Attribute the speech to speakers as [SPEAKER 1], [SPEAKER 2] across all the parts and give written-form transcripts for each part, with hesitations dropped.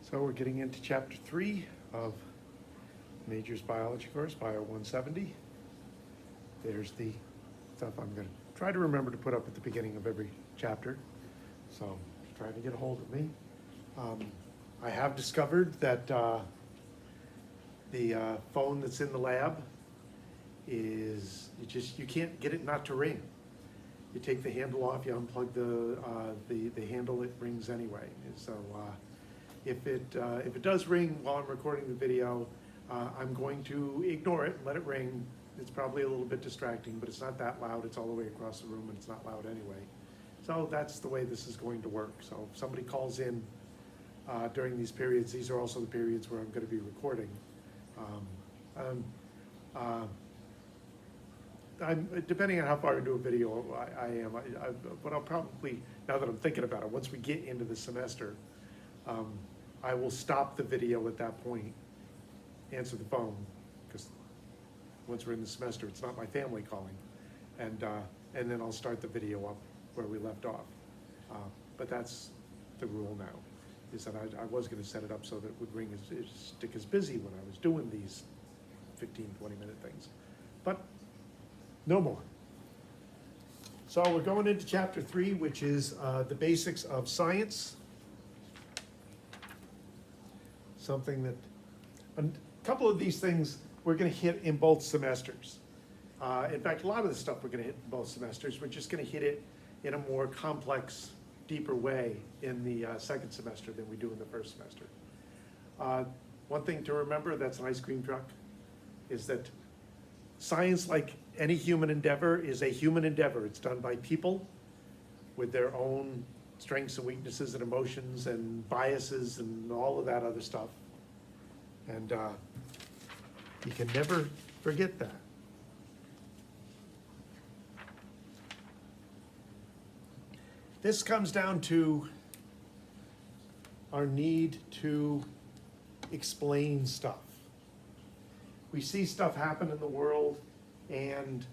[SPEAKER 1] So we're getting into chapter 3 of Major's Biology course, Bio 170. There's the stuff I'm going to try to remember to put up at the beginning of every chapter. So try to get a hold of me. I have discovered that the phone that's in the lab is, you can't get it not to ring. You take the handle off, you unplug the handle, it rings anyway. So if it does ring while I'm recording the video, I'm going to ignore it and let it ring. It's probably a little bit distracting, but it's not that loud. It's all the way across the room and it's not loud anyway. So that's the way this is going to work. So if somebody calls in during these periods, these are also the periods where I'm going to be recording. I'm depending on how far into a video I am, but I'll probably, now that I'm thinking about it, once we get into the semester, I will stop the video at that point, answer the phone, because once we're in the semester, it's not my family calling, and then I'll start the video up where we left off. But that's the rule now, is that I was going to set it up so that it would ring stick as busy when I was doing these 15, 20-minute things. But no more. So we're going into chapter 3, which is the basics of science. Something that, a couple of these things we're going to hit in both semesters. In fact, a lot of the stuff we're going to hit in both semesters, we're just going to hit it in a more complex, deeper way in the second semester than we do in the first semester. One thing to remember, that's an ice cream truck, is that science, like any human endeavor, is a human endeavor. It's done by people with their own strengths and weaknesses and emotions and biases and all of that other stuff. And you can never forget that. This comes down to our need to explain stuff. We see stuff happen in the world and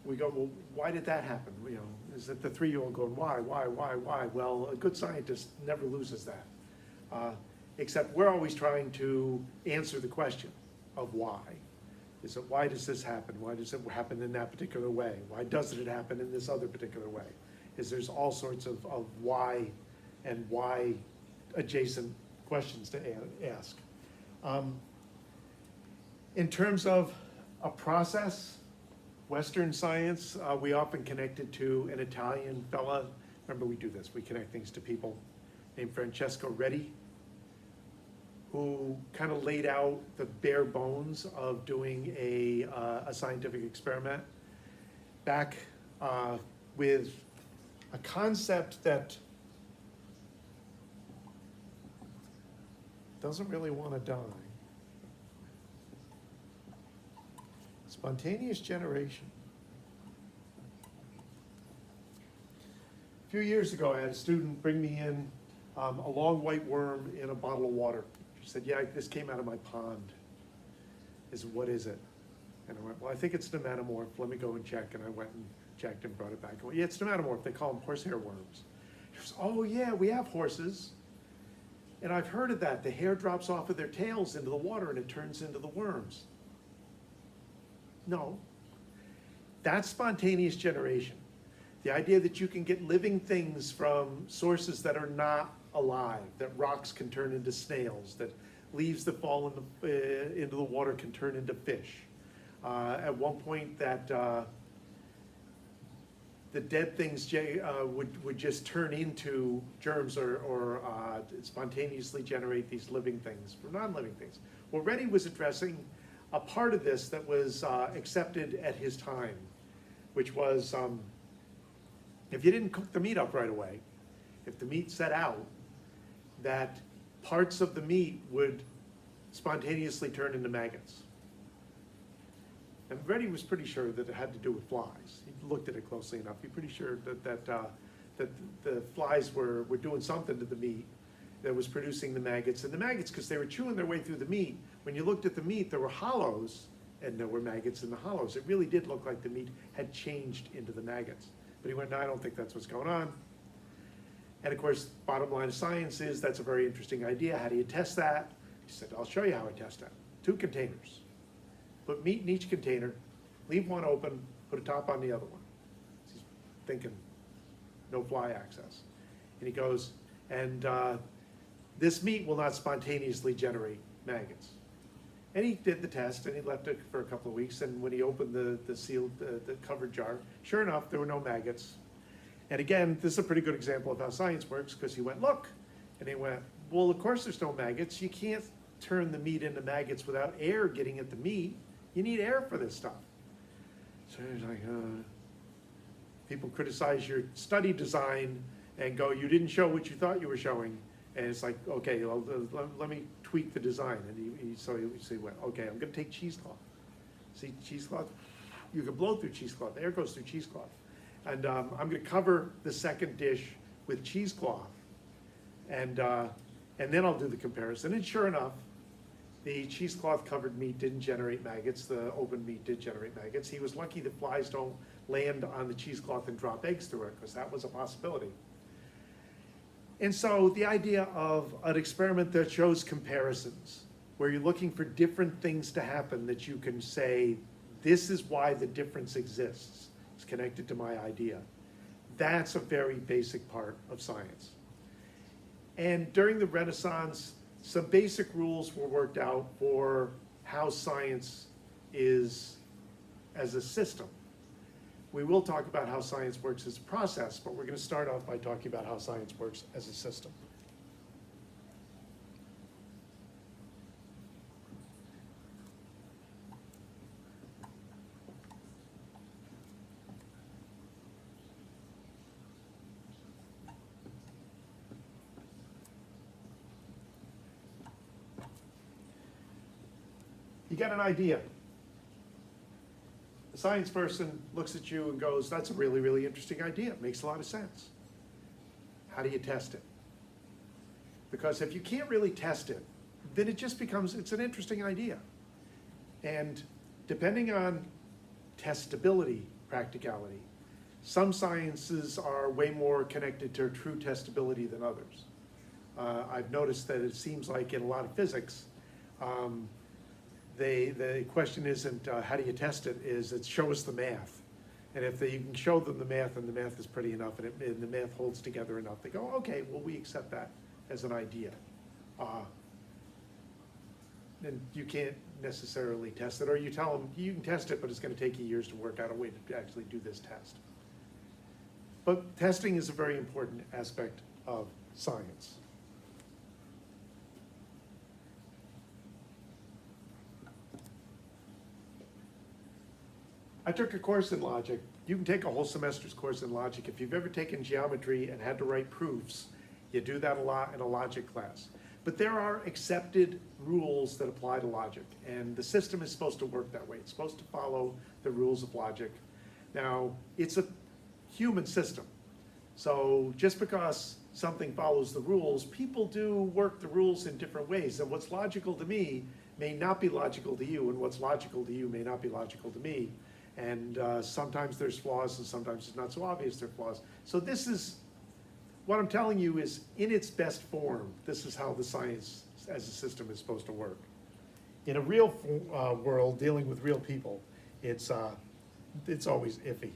[SPEAKER 1] we go, well, why did that happen? You know, is it the 3-year-old going, why? Well, a good scientist never loses that. Except we're always trying to answer the question of why. Is it, why does this happen? Why does it happen in that particular way? Why doesn't it happen in this other particular way? There's all sorts of why and why adjacent questions to ask. In terms of a process, Western science, we often connect it to an Italian fella. Remember, we do this. We connect things to people named Francesco Redi, who kind of laid out the bare bones of doing a scientific experiment back with a concept that doesn't really want to die. Spontaneous generation. A few years ago, I had a student bring me in a long white worm in a bottle of water. She said, yeah, this came out of my pond. What is it? And I went, well, I think it's nematomorph. Let me go and check. And I went and checked and brought it back. I went, yeah, it's nematomorph. They call them horsehair worms. She goes, oh yeah, we have horses. And I've heard of that. The hair drops off of their tails into the water and it turns into the worms. No, that's spontaneous generation. The idea that you can get living things from sources that are not alive, that rocks can turn into snails, that leaves that fall into the water can turn into fish. At one point that the dead things would just turn into germs or spontaneously generate these living things from non-living things. Well, Redi was addressing a part of this that was accepted at his time, which was if you didn't cook the meat up right away, if the meat set out, that parts of the meat would spontaneously turn into maggots. And Redi was pretty sure that it had to do with flies. He looked at it closely enough. He's pretty sure that the flies were doing something to the meat that was producing the maggots. And the maggots, because they were chewing their way through the meat, when you looked at the meat, there were hollows, and there were maggots in the hollows. It really did look like the meat had changed into the maggots. But he went, no, I don't think that's what's going on. And of course, bottom line of science is that's a very interesting idea. How do you test that? He said, I'll show you how I test that. 2 containers. Put meat in each container, leave one open, put a top on the other one. He's thinking, no fly access. And he goes, and this meat will not spontaneously generate maggots. And he did the test, and he left it for a couple of weeks, and when he opened the sealed, the covered jar, sure enough, there were no maggots. And again, this is a pretty good example of how science works, because he went, look, and he went, well, of course there's no maggots. You can't turn the meat into maggots without air getting at the meat. You need air for this stuff. So he's like, people criticize your study design and go, you didn't show what you thought you were showing. And it's like, okay, well, let me tweak the design. And so he went, okay, I'm gonna take cheesecloth. See, cheesecloth, you can blow through cheesecloth, air goes through cheesecloth. And I'm gonna cover the second dish with cheesecloth. And then I'll do the comparison. And sure enough, the cheesecloth covered meat didn't generate maggots, the open meat did generate maggots. He was lucky that flies don't land on the cheesecloth and drop eggs through it, because that was a possibility. And so the idea of an experiment that shows comparisons, where you're looking for different things to happen that you can say, this is why the difference exists, it's connected to my idea. That's a very basic part of science. And during the Renaissance, some basic rules were worked out for how science is as a system. We will talk about how science works as a process, but we're going to start off by talking about how science works as a system. You got an idea. The science person looks at you and goes, that's a really, really interesting idea. It makes a lot of sense. How do you test it? Because if you can't really test it, then it just becomes, it's an interesting idea. And depending on testability, practicality, some sciences are way more connected to true testability than others. I've noticed that it seems like in a lot of physics, the question isn't how do you test it, is it's show us the math. And if you can show them the math and the math is pretty enough and the math holds together enough, they go, okay, well, we accept that as an idea. And you can't necessarily test it, or you tell them you can test it, but it's going to take you years to work out a way to actually do this test. But testing is a very important aspect of science. I took a course in logic. You can take a whole semester's course in logic. If you've ever taken geometry and had to write proofs, you do that a lot in a logic class. But there are accepted rules that apply to logic, and the system is supposed to work that way. It's supposed to follow the rules of logic. Now, it's a human system. So just because something follows the rules, people do work the rules in different ways. And what's logical to me may not be logical to you, and what's logical to you may not be logical to me. And sometimes there's flaws, and sometimes it's not so obvious there are flaws. So this is, what I'm telling you is, in its best form, this is how the science as a system is supposed to work. In a real world, dealing with real people, it's always iffy.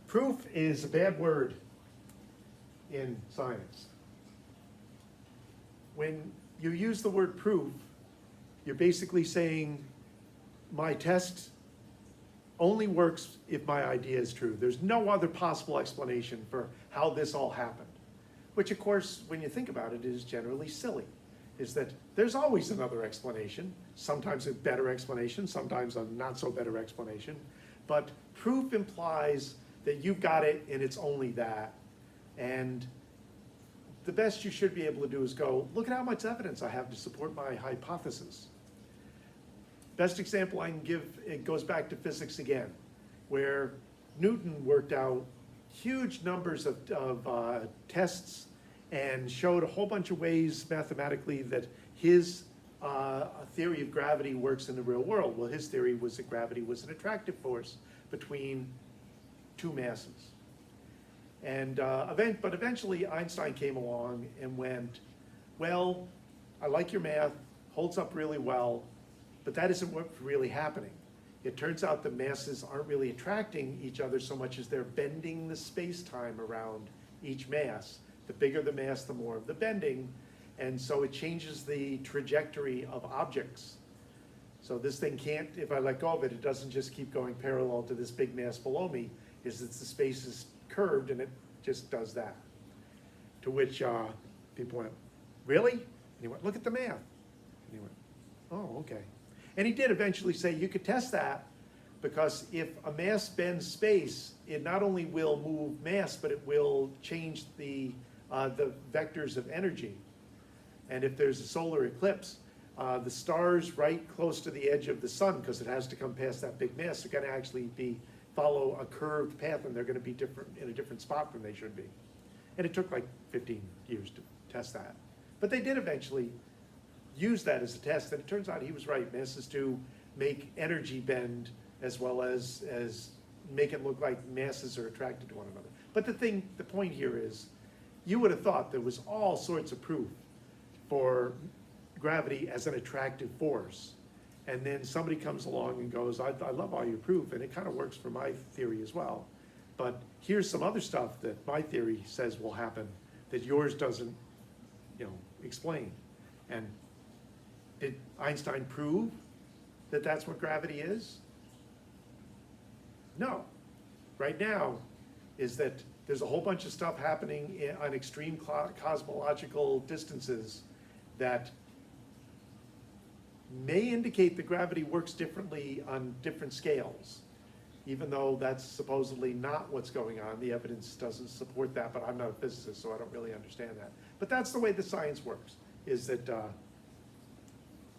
[SPEAKER 1] Proof is a bad word in science. When you use the word proof, you're basically saying my test only works if my idea is true. There's no other possible explanation for how this all happened. Which, of course, when you think about it, is generally silly. Is that there's always another explanation, sometimes a better explanation, sometimes a not so better explanation. But proof implies that you've got it and it's only that. And the best you should be able to do is go, look at how much evidence I have to support my hypothesis. Best example I can give, it goes back to physics again, where Newton worked out huge numbers of tests and showed a whole bunch of ways mathematically that his theory of gravity works in the real world. Well, his theory was that gravity was an attractive force between two masses. And but eventually Einstein came along and went, well, I like your math, holds up really well, but that isn't what's really happening. It turns out that masses aren't really attracting each other so much as they're bending the space-time around each mass. The bigger the mass, the more of the bending, and so it changes the trajectory of objects. So this thing can't, if I let go of it, it doesn't just keep going parallel to this big mass below me, it's the space is curved and it just does that. To which people went, really? And he went, look at the math. And he went, oh, okay. And he did eventually say you could test that, because if a mass bends space, it not only will move mass, but it will change the vectors of energy. And if there's a solar eclipse, the stars right close to the edge of the sun, because it has to come past that big mass, are going to actually follow a curved path, and they're going to be different in a different spot than they should be. And it took like 15 years to test that. But they did eventually use that as a test, and it turns out he was right. Masses do make energy bend as well as make it look like masses are attracted to one another. But the point here is, you would have thought there was all sorts of proof for gravity as an attractive force. And then somebody comes along and goes, I love all your proof, and it kind of works for my theory as well. But here's some other stuff that my theory says will happen that yours doesn't, explain. And did Einstein prove that that's what gravity is? No. Right now is that there's a whole bunch of stuff happening on extreme cosmological distances that may indicate that gravity works differently on different scales, even though that's supposedly not what's going on. The evidence doesn't support that, but I'm not a physicist, so I don't really understand that. But that's the way the science works, is that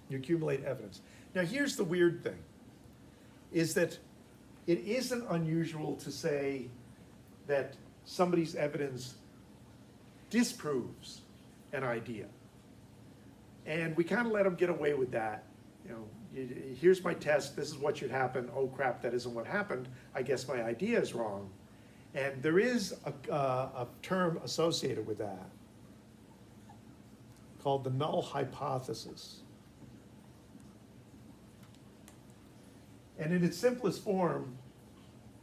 [SPEAKER 1] you accumulate evidence. Now here's the weird thing, is that it isn't unusual to say that somebody's evidence disproves an idea. And we kind of let them get away with that. Here's my test, this is what should happen. Oh crap, that isn't what happened. I guess my idea is wrong. And there is a term associated with that called the null hypothesis. And in its simplest form,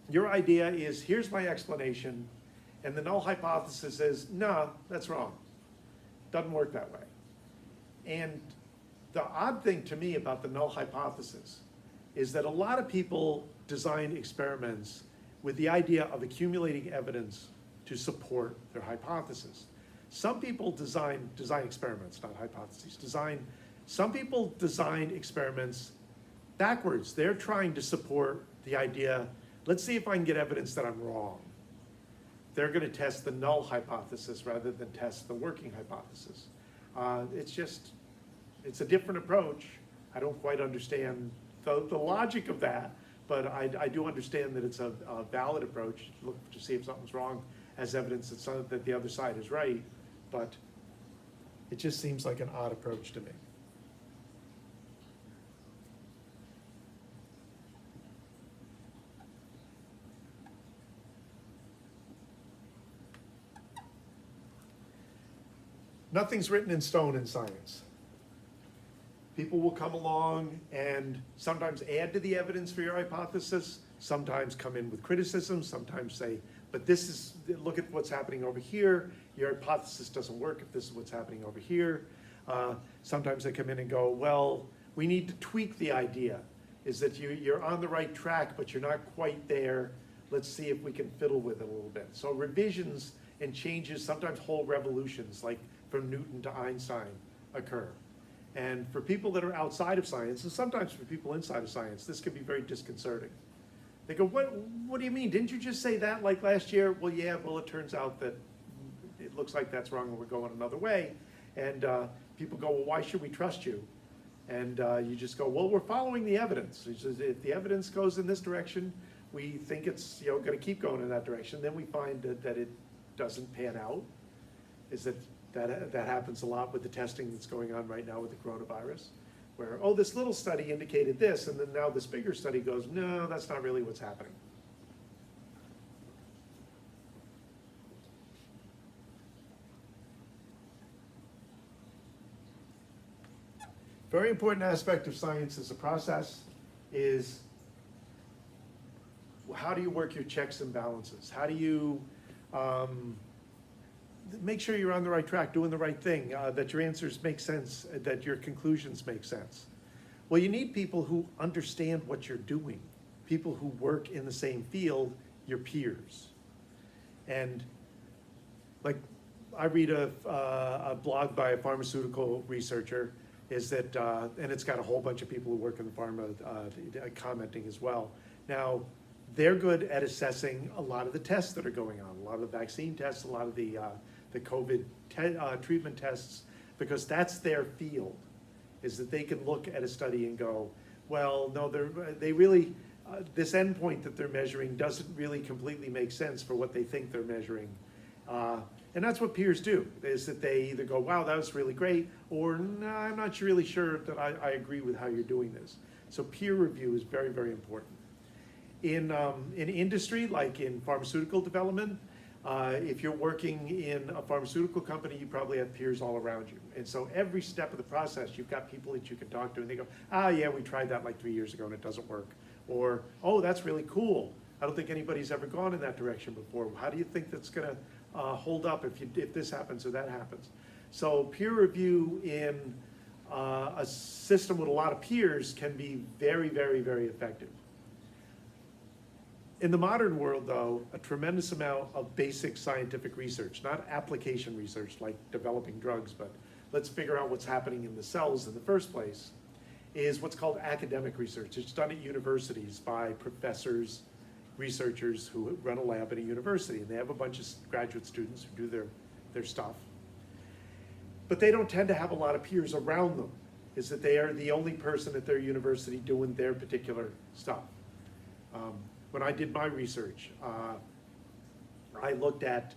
[SPEAKER 1] your idea is, here's my explanation, and the null hypothesis is, no, that's wrong. Doesn't work that way. And the odd thing to me about the null hypothesis is that a lot of people design experiments with the idea of accumulating evidence to support their hypothesis. Some people design experiments, not hypotheses, some people design experiments backwards. They're trying to support the idea, let's see if I can get evidence that I'm wrong. They're going to test the null hypothesis rather than test the working hypothesis. It's a different approach. I don't quite understand the logic of that, but I do understand that it's a valid approach. Look to see if something's wrong as evidence that the other side is right, but it just seems like an odd approach to me. Nothing's written in stone in science. People will come along and sometimes add to the evidence for your hypothesis, sometimes come in with criticism, sometimes say, but look at what's happening over here, your hypothesis doesn't work if this is what's happening over here. Sometimes they come in and go, well, we need to tweak the idea, is that you're on the right track, but you're not quite there. Let's see if we can fiddle with it a little bit. So revisions and changes, sometimes whole revolutions, like from Newton to Einstein, occur. And for people that are outside of science, and sometimes for people inside of science, this can be very disconcerting. They go, what do you mean? Didn't you just say that like last year? Well, yeah, well, it turns out that it looks like that's wrong and we're going another way. And people go, well, why should we trust you? And you just go, well, we're following the evidence. If the evidence goes in this direction, we think it's, you know, gonna keep going in that direction, then we find that it doesn't pan out. Is that happens a lot with the testing that's going on right now with the coronavirus, where, oh, this little study indicated this, and then now this bigger study goes, no, that's not really what's happening. Very important aspect of science as a process is how do you work your checks and balances? How do you make sure you're on the right track, doing the right thing, that your answers make sense, that your conclusions make sense? Well, you need people who understand what you're doing, people who work in the same field, your peers. And like, I read a blog by a pharmaceutical researcher, is that, and it's got a whole bunch of people who work in the pharma commenting as well. Now, they're good at assessing a lot of the tests that are going on, a lot of the vaccine tests, a lot of the COVID treatment tests, because that's their field, is that they can look at a study and go, well, no, they really, this endpoint that they're measuring doesn't really completely make sense for what they think they're measuring. And that's what peers do, is that they either go, wow, that was really great, or no, I'm not really sure that I agree with how you're doing this. So peer review is very, very important. In industry, like in pharmaceutical development, if you're working in a pharmaceutical company, you probably have peers all around you. And so every step of the process, you've got people that you can talk to, and they go, ah, yeah, we tried that like 3 years ago and it doesn't work. Or, oh, that's really cool. I don't think anybody's ever gone in that direction before. How do you think that's gonna hold up if this happens or that happens? So peer review in a system with a lot of peers can be very, very, very effective. In the modern world, though, a tremendous amount of basic scientific research, not application research like developing drugs, but let's figure out what's happening in the cells in the first place, is what's called academic research. It's done at universities by professors, researchers who run a lab at a university, and they have a bunch of graduate students who do their stuff. But they don't tend to have a lot of peers around them, is that they are the only person at their university doing their particular stuff. When I did my research, I looked at,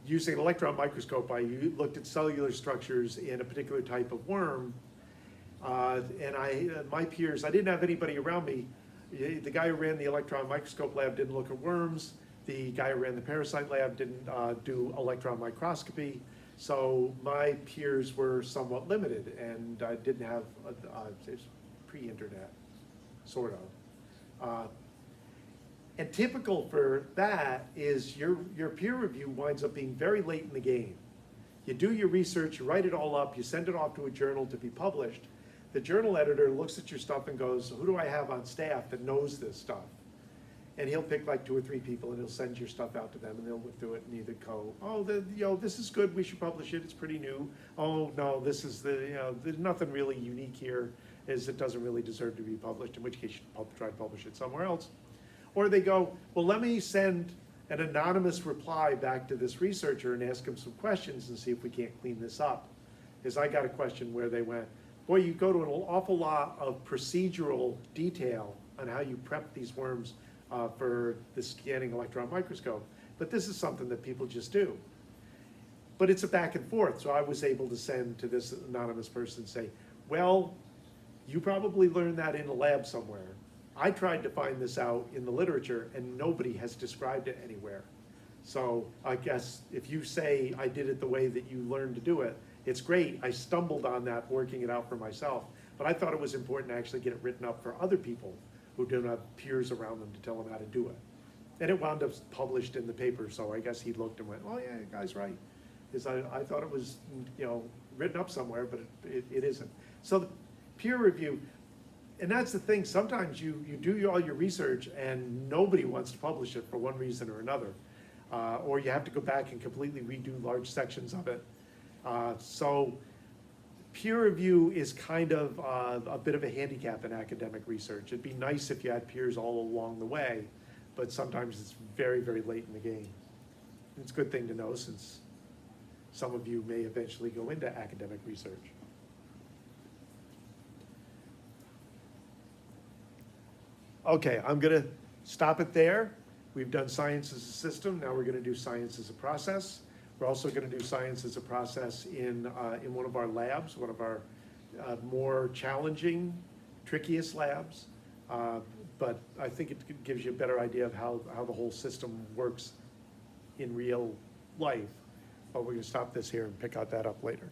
[SPEAKER 1] using an electron microscope, I looked at cellular structures in a particular type of worm, and my peers, I didn't have anybody around me. The guy who ran the electron microscope lab didn't look at worms. The guy who ran the parasite lab didn't do electron microscopy. So my peers were somewhat limited, and I didn't have, it was pre-internet, sort of. And typical for that is your peer review winds up being very late in the game. You do your research, you write it all up, you send it off to a journal to be published. The journal editor looks at your stuff and goes, who do I have on staff that knows this stuff? And he'll pick like 2 or 3 people and he'll send your stuff out to them, and they'll look through it and either go, oh, this is good, we should publish it, it's pretty new. Oh, no, this is there's nothing really unique here, is it doesn't really deserve to be published, in which case you should try to publish it somewhere else. Or they go, well, let me send an anonymous reply back to this researcher and ask him some questions and see if we can't clean this up. Because I got a question where they went, boy, you go to an awful lot of procedural detail on how you prep these worms for the scanning electron microscope, but this is something that people just do. But it's a back and forth, so I was able to send to this anonymous person and say, well, you probably learned that in a lab somewhere. I tried to find this out in the literature and nobody has described it anywhere. So I guess if you say I did it the way that you learned to do it, it's great. I stumbled on that working it out for myself, but I thought it was important to actually get it written up for other people who don't have peers around them to tell them how to do it. And it wound up published in the paper, so I guess he looked and went, oh yeah, the guy's right. Because I thought it was written up somewhere, but it isn't. So the peer review, and that's the thing, sometimes you do all your research and nobody wants to publish it for one reason or another. Or you have to go back and completely redo large sections of it. So peer review is kind of a bit of a handicap in academic research. It'd be nice if you had peers all along the way, but sometimes it's very, very late in the game. It's a good thing to know, since some of you may eventually go into academic research. Okay, I'm gonna stop it there. We've done science as a system, now we're gonna do science as a process. We're also gonna do science as a process in one of our labs, one of our more challenging, trickiest labs. But I think it gives you a better idea of how the whole system works in real life. But we're gonna stop this here and pick out that up later.